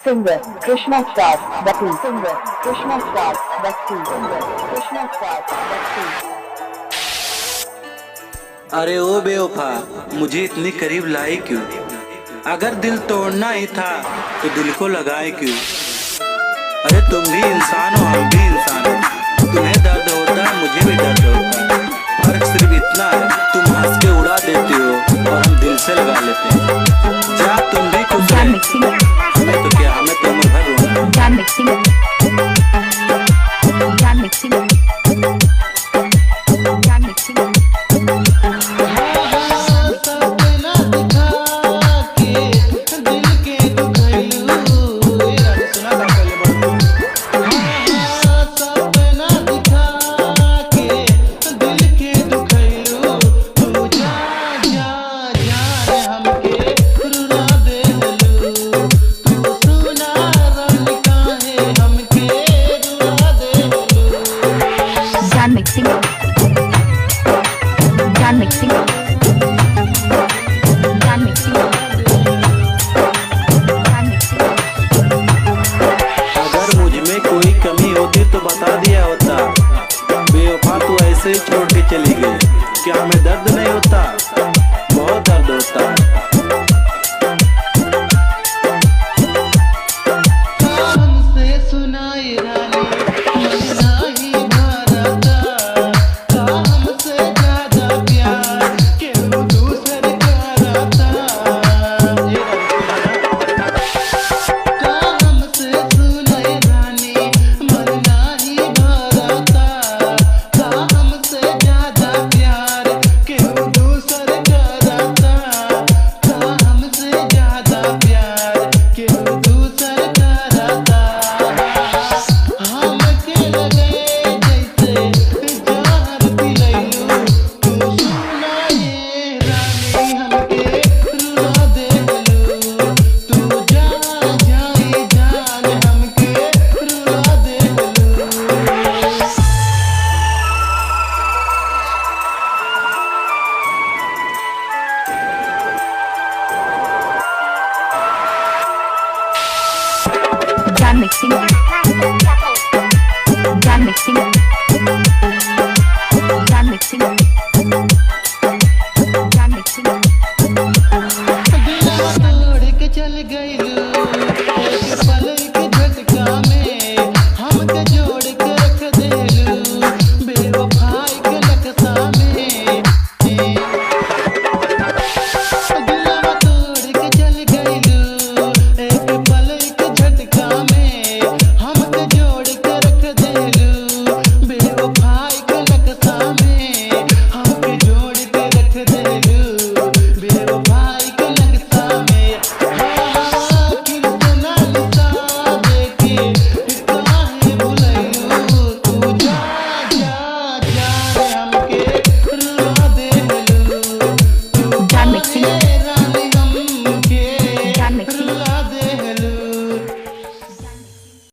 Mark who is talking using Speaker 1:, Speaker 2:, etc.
Speaker 1: Singer Krishna Star Bhakti. Singer Krishna Star Bhakti. Singer Krishna Star Bhakti.
Speaker 2: अरे ओ बेवफा, मुझे इतनी करीब लाई क्यों? अगर दिल तोड़ना ही था तो दिल को लगाए क्यों? अरे तुम भी इंसान हो, हम भी इंसान हो। तुम्हें दर्द होता है, मुझे भी दर्द होता है। फर्क सिर्फ इतना है, तुम हंस के उड़ा देते हो और हम दिल से लगा लेते हैं। जा तुम भी खुश रहे, हमें तो क्या, हमें तो उम्र भर रोना है।
Speaker 1: Jan mixing. Jan mixing. Jan mixing. Jan mixing. Jan mixing. Jan mixing. Jan mixing.
Speaker 2: अगर मुझ में कोई कमी होती तो बता दिया होता। बेवफा तू ऐसे ही छोड़ के चली गई, क्या हमें दर्द नहीं होता? बहुत दर्द होता है।
Speaker 1: Jan mixing.